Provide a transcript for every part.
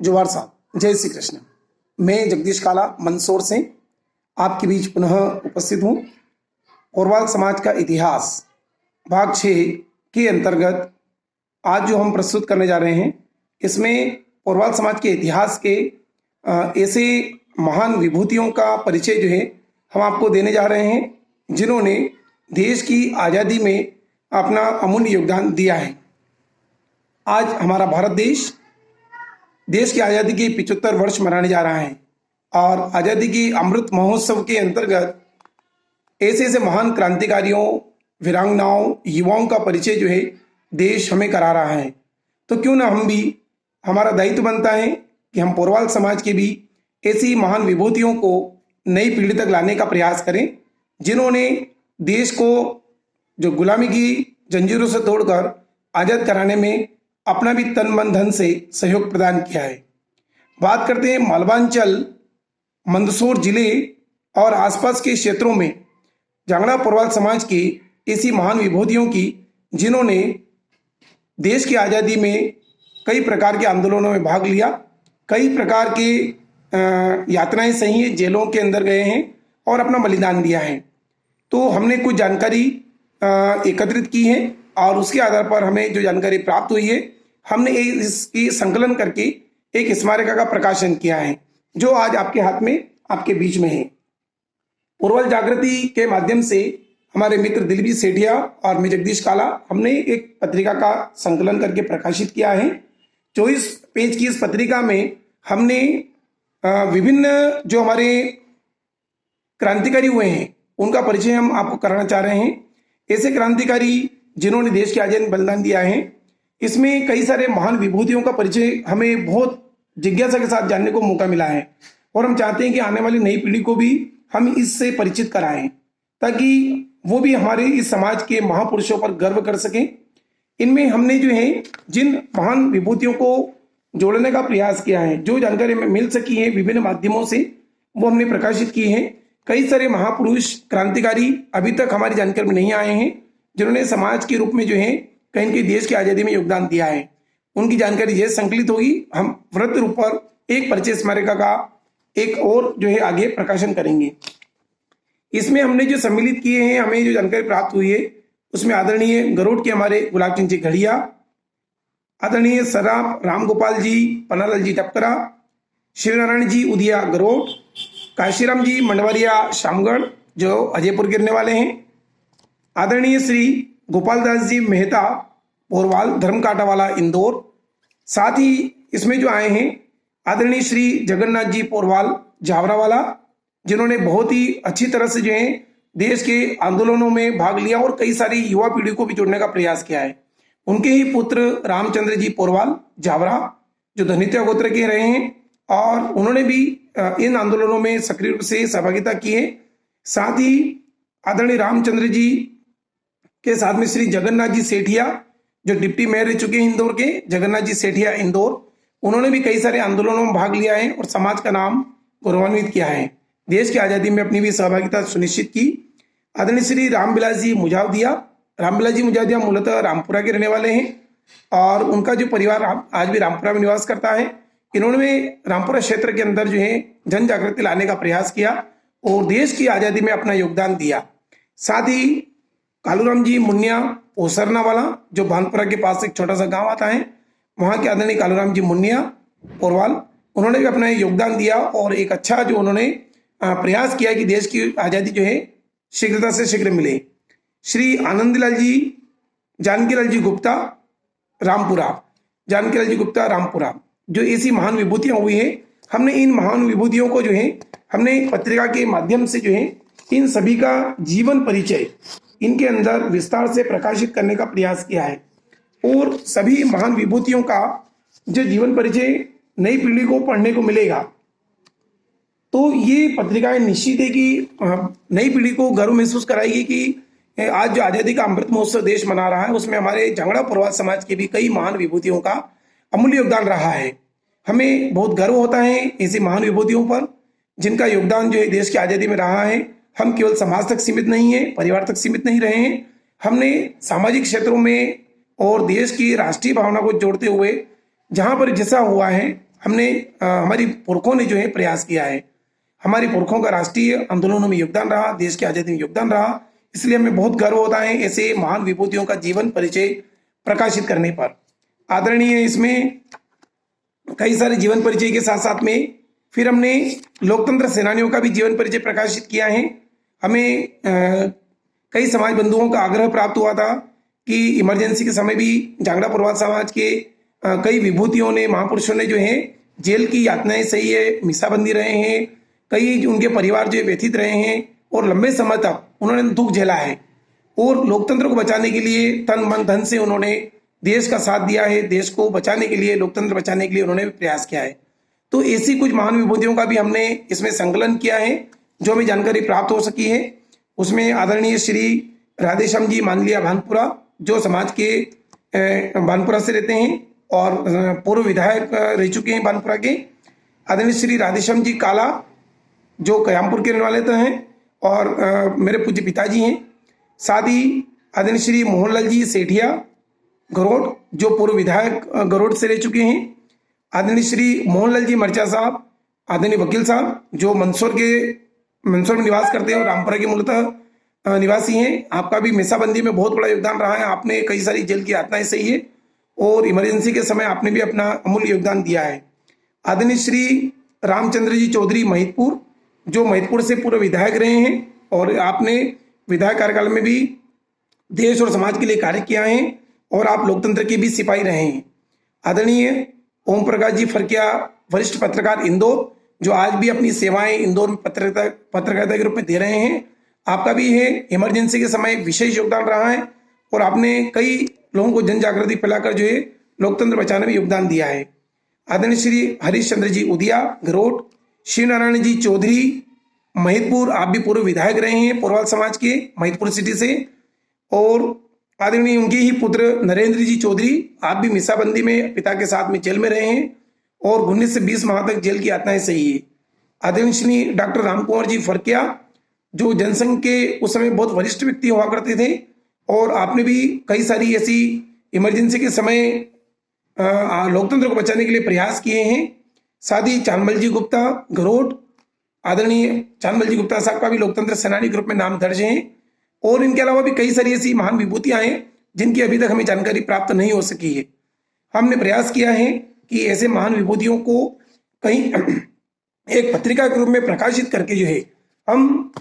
जोहार साहब, जय श्री कृष्ण। मैं जगदीश काला मंदसौर से आपके बीच पुनः उपस्थित हूँ। कोरवाल समाज का इतिहास भाग 6 के अंतर्गत आज जो हम प्रस्तुत करने जा रहे हैं, इसमें कोरवाल समाज के इतिहास के ऐसे महान विभूतियों का परिचय जो है हम आपको देने जा रहे हैं, जिन्होंने देश की आज़ादी में अपना अमूल्य योगदान दिया है। आज हमारा भारत देश की आज़ादी के 75 वर्ष मनाने जा रहा है और आज़ादी की अमृत महोत्सव के अंतर्गत ऐसे ऐसे महान क्रांतिकारियों, वीरांगनाओं, युवाओं का परिचय जो है देश हमें करा रहा है। तो क्यों ना हम भी, हमारा दायित्व बनता है कि हम कोरवाल समाज के भी ऐसी महान विभूतियों को नई पीढ़ी तक लाने का प्रयास करें, जिन्होंने देश को जो गुलामी की जंजीरों से तोड़कर आज़ाद कराने में अपना भी तन मन धन से सहयोग प्रदान किया है। बात करते हैं मालवांचल, मंदसौर जिले और आसपास के क्षेत्रों में जांगड़ा कोरवाल समाज की ऐसी महान विभूतियों की, जिन्होंने देश की आज़ादी में कई प्रकार के आंदोलनों में भाग लिया, कई प्रकार के यातनाएं सही, जेलों के अंदर गए हैं और अपना बलिदान दिया है। तो हमने कुछ जानकारी एकत्रित की है और उसके आधार पर हमें जो जानकारी प्राप्त हुई है, हमने इसकी संकलन करके एक स्मारिका का प्रकाशन किया है, जो आज आपके हाथ में, आपके बीच में है। कोरवाल जागृति के माध्यम से हमारे मित्र दिलीप सेठिया और मैं जगदीश काला, हमने एक पत्रिका का संकलन करके प्रकाशित किया है। 24 पेज की इस पत्रिका में हमने विभिन्न जो हमारे क्रांतिकारी हुए हैं उनका परिचय हम आपको कराना चाह रहे हैं। ऐसे क्रांतिकारी जिन्होंने देश की आज़ादी में बलिदान दिया है, इसमें कई सारे महान विभूतियों का परिचय हमें बहुत जिज्ञासा के साथ जानने को मौका मिला है और हम चाहते हैं कि आने वाली नई पीढ़ी को भी हम इससे परिचित कराएं, ताकि वो भी हमारे इस समाज के महापुरुषों पर गर्व कर सकें। इनमें हमने जो है जिन महान विभूतियों को जोड़ने का प्रयास किया है, जो जानकारी हमें मिल सकी है विभिन्न माध्यमों से, वो हमने प्रकाशित की है। कई सारे महापुरुष क्रांतिकारी अभी तक हमारी जानकारी में नहीं आए हैं, जिन्होंने समाज के रूप में जो है कहीं न कहीं देश की आज़ादी में योगदान दिया है। उनकी जानकारी जैसे संकलित होगी, हम वृत्त रूप पर एक परिचय स्मारिका का एक और जो है आगे प्रकाशन करेंगे। इसमें हमने जो सम्मिलित किए हैं, हमें जो जानकारी प्राप्त हुई है, उसमें आदरणीय गरुड़ के हमारे गुलाब चंद जी घड़िया, आदरणीय सराफ राम गोपाल जी, पन्नालाल जी टपकरा, शिवनारायण जी उदिया गरोट, काशीराम जी मंडवारिया शामगढ़ जो अजयपुर गिरने वाले हैं, आदरणीय श्री गोपाल दास जी मेहता कोरवाल धर्मकांटावाला इंदौर, साथ ही इसमें जो आए हैं आदरणीय श्री जगन्नाथ जी पोरवाल जावरावाला, जिन्होंने बहुत ही अच्छी तरह से जो है देश के आंदोलनों में भाग लिया और कई सारी युवा पीढ़ी को भी जोड़ने का प्रयास किया है। उनके ही पुत्र रामचंद्र जी पोरवाल जावरा, जो धनित्या गोत्र के रहे हैं और उन्होंने भी इन आंदोलनों में सक्रिय रूप से सहभागिता की है। साथ ही आदरणीय रामचंद्र जी के साथ में श्री जगन्नाथ जी सेठिया, जो डिप्टी मेयर रह चुके हैं इंदौर के, जगन्नाथ जी सेठिया इंदौर, उन्होंने भी कई सारे आंदोलनों में भाग लिया है और समाज का नाम गौरवान्वित किया है, देश की आज़ादी में अपनी भी सहभागिता सुनिश्चित की। आदरणीय श्री रामबिलास जी मुजावदिया मूलतः रामपुरा के रहने वाले हैं और उनका जो परिवार आज भी रामपुरा में निवास करता है। इन्होंने रामपुरा क्षेत्र के अंदर जो है जन जागृति लाने का प्रयास किया और देश की आज़ादी में अपना योगदान दिया। साथ ही कालूराम जी मुन्निया ओसरना वाला, जो भानपुरा के पास एक छोटा सा गांव आता है, वहाँ के आदरणीय कालूराम जी मुन्निया कोरवाल, उन्होंने भी अपना योगदान दिया और एक अच्छा जो उन्होंने प्रयास किया कि देश की आज़ादी जो है शीघ्रता से शीघ्र मिले। श्री आनंदलाल जी जानकीलाल जी गुप्ता रामपुरा, जो ऐसी महान विभूतियाँ हुई है, हमने इन महान विभूतियों को जो है हमने पत्रिका के माध्यम से जो है इन सभी का जीवन परिचय इनके अंदर विस्तार से प्रकाशित करने का प्रयास किया है और सभी महान विभूतियों का जो जीवन परिचय नई पीढ़ी को पढ़ने को मिलेगा, तो ये पत्रिकाएं निश्चित है कि नई पीढ़ी को गर्व महसूस कराएगी कि आज जो आज़ादी का अमृत महोत्सव देश मना रहा है, उसमें हमारे जांगड़ा कोरवाल समाज के भी कई महान विभूतियों का अमूल्य योगदान रहा है। हमें बहुत गर्व होता है ऐसी महान विभूतियों पर, जिनका योगदान जो है देश की आज़ादी में रहा है। हम केवल समाज तक सीमित नहीं है, परिवार तक सीमित नहीं रहे हैं, हमने सामाजिक क्षेत्रों में और देश की राष्ट्रीय भावना को जोड़ते हुए जहाँ पर जैसा हुआ है हमने हमारी पुरखों ने जो है प्रयास किया है। हमारे पुरखों का राष्ट्रीय आंदोलनों में योगदान रहा, देश की आज़ादी में योगदान रहा, इसलिए हमें बहुत गर्व होता है ऐसे महान विभूतियों का जीवन परिचय प्रकाशित करने पर। आदरणीय इसमें कई सारे जीवन परिचय के साथ साथ में फिर हमने लोकतंत्र सेनानियों का भी जीवन परिचय प्रकाशित किया है। हमें कई समाज बंधुओं का आग्रह प्राप्त हुआ था कि इमरजेंसी के समय भी जांगड़ा पुरवाल समाज के कई विभूतियों ने, महापुरुषों ने जो है जेल की यातनाएं सही है, मिसाबंदी रहे हैं, कई उनके परिवार जो व्यथित रहे हैं और लंबे समय तक उन्होंने दुख झेला है और लोकतंत्र को बचाने के लिए तन मन धन से उन्होंने देश का साथ दिया है। देश को बचाने के लिए, लोकतंत्र बचाने के लिए उन्होंने प्रयास किया है। तो ऐसी कुछ महान विभूतियों का भी हमने इसमें संकलन किया है जो हमें जानकारी प्राप्त हो सकी है। उसमें आदरणीय श्री राधेश्याम जी मानलिया भानपुरा, जो समाज के भानपुरा से रहते हैं और पूर्व विधायक रह चुके हैं भानपुरा के। आदरणीय श्री राधेश्याम जी काला, जो कयामपुर के रहने वाले तो हैं और मेरे पूज्य पिताजी हैं। साथ ही आदरणीय श्री मोहनलाल जी सेठिया गरोड, जो पूर्व विधायक गरोड से रह चुके हैं। आदरणीय श्री मोहनलाल जी मर्चा साहब, आदरणीय वकील साहब, जो मंदसौर में निवास करते हैं और रामपुरा के मूलतः निवासी हैं। आपका भी मिसाबंदी में बहुत बड़ा योगदान रहा है। आपने कई सारी जेल की यातनाएं सही है और इमरजेंसी के समय आपने भी अपना अमूल्य योगदान दिया है। आदरणीय श्री रामचंद्र जी चौधरी महितपुर, जो महितपुर से पूर्व विधायक रहे हैं और आपने विधायक कार्यकाल में भी देश और समाज के लिए कार्य किया है और आप लोकतंत्र के भी सिपाही रहे हैं। आदरणीय ओम प्रकाश जी फरकिया, वरिष्ठ पत्रकार इंदौर, जो आज भी अपनी सेवाएं इंदौर में पत्रकारिता के रूप में दे रहे हैं। आपका भी है इमरजेंसी के समय विशेष योगदान रहा है और आपने कई लोगों को जन जागृति फैलाकर जो है लोकतंत्र बचाने में योगदान दिया है। आदरणीय श्री हरीश चंद्र जी उदिया गरोड, शिव नारायण जी चौधरी महितपुर, आप भी पूर्व विधायक रहे हैं पुरवाल समाज के महितपुर सिटी से। और आदरणीय उनके ही पुत्र नरेंद्र जी चौधरी, आप भी मिसाबंदी में पिता के साथ में जेल में रहे हैं और 19 से 20 माह तक जेल की यातनाएं सही है। आदरणीय श्री डॉक्टर रामकुमार जी फरकिया, जो जनसंघ के उस समय बहुत वरिष्ठ व्यक्ति हुआ करते थे और आपने भी कई सारी ऐसी इमरजेंसी के समय लोकतंत्र को बचाने के लिए प्रयास किए हैं। साथ ही चांदमल जी गुप्ता गरोड, आदरणीय चांदमल जी गुप्ता साहब का भी लोकतंत्र सेनानी के रूप में नाम दर्ज है। और इनके अलावा भी कई सारी ऐसी महान विभूतियां हैं जिनकी अभी तक हमें जानकारी प्राप्त नहीं हो सकी है। हमने प्रयास किया है कि ऐसे महान विभूतियों को कहीं एक पत्रिका के रूप में प्रकाशित करके जो है हम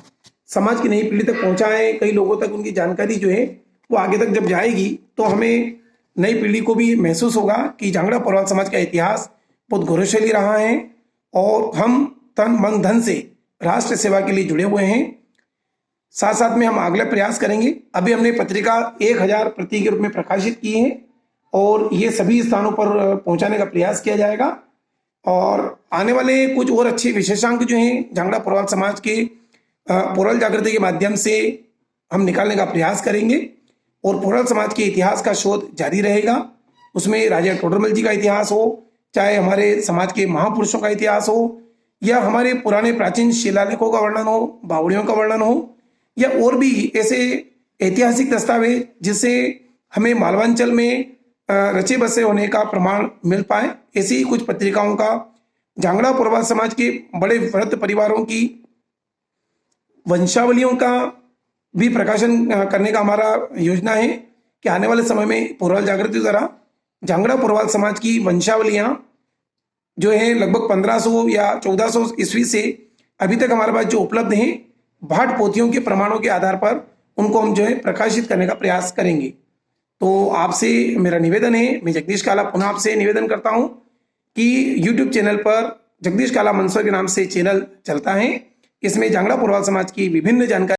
समाज की नई पीढ़ी तक पहुंचाएं। कई लोगों तक उनकी जानकारी जो है वो आगे तक जब जाएगी तो हमें नई पीढ़ी को भी महसूस होगा कि जांगड़ा पुरवाल समाज का इतिहास बहुत गौरवशाली रहा है और हम तन मन धन से राष्ट्र सेवा के लिए जुड़े हुए हैं। साथ साथ में हम अगला प्रयास करेंगे। अभी हमने पत्रिका 1000 प्रति के रूप में प्रकाशित की है और ये सभी स्थानों पर पहुंचाने का प्रयास किया जाएगा। और आने वाले कुछ और अच्छे विशेषांक जो हैं जांगड़ा पुरवाल समाज के पुरवाल जागृति के माध्यम से हम निकालने का प्रयास करेंगे और पुरवाल समाज के इतिहास का शोध जारी रहेगा। उसमें राजा टोडरमल जी का इतिहास हो, चाहे हमारे समाज के महापुरुषों का इतिहास हो, या हमारे पुराने प्राचीन शिलालेखों का वर्णन हो, बावड़ियों का वर्णन हो, या और भी ऐसे ऐतिहासिक दस्तावेज जिससे हमें मालवांचल में रचे बसे होने का प्रमाण मिल पाए, ऐसी कुछ पत्रिकाओं का जांगड़ा पुरवाल समाज के बड़े वृद्ध परिवारों की वंशावलियों का भी प्रकाशन करने का हमारा योजना है कि आने वाले समय में पुरवाल जागृति द्वारा जांगड़ा पुरवाल समाज की वंशावलियां जो है लगभग 1500 या 1400 ईस्वी से अभी तक हमारे पास जो उपलब्ध हैं भाट पोथियों के प्रमाणों के आधार पर उनको हम जो है प्रकाशित करने का प्रयास करेंगे। तो आपसे मेरा निवेदन है, मैं जगदीश काला पुनः आपसे निवेदन करता हूं कि YouTube चैनल पर जगदीश काला मंदसौर के नाम से चैनल चलता है। इसमें जांगड़ा पुरवाल समाज की विभिन्न जानकारी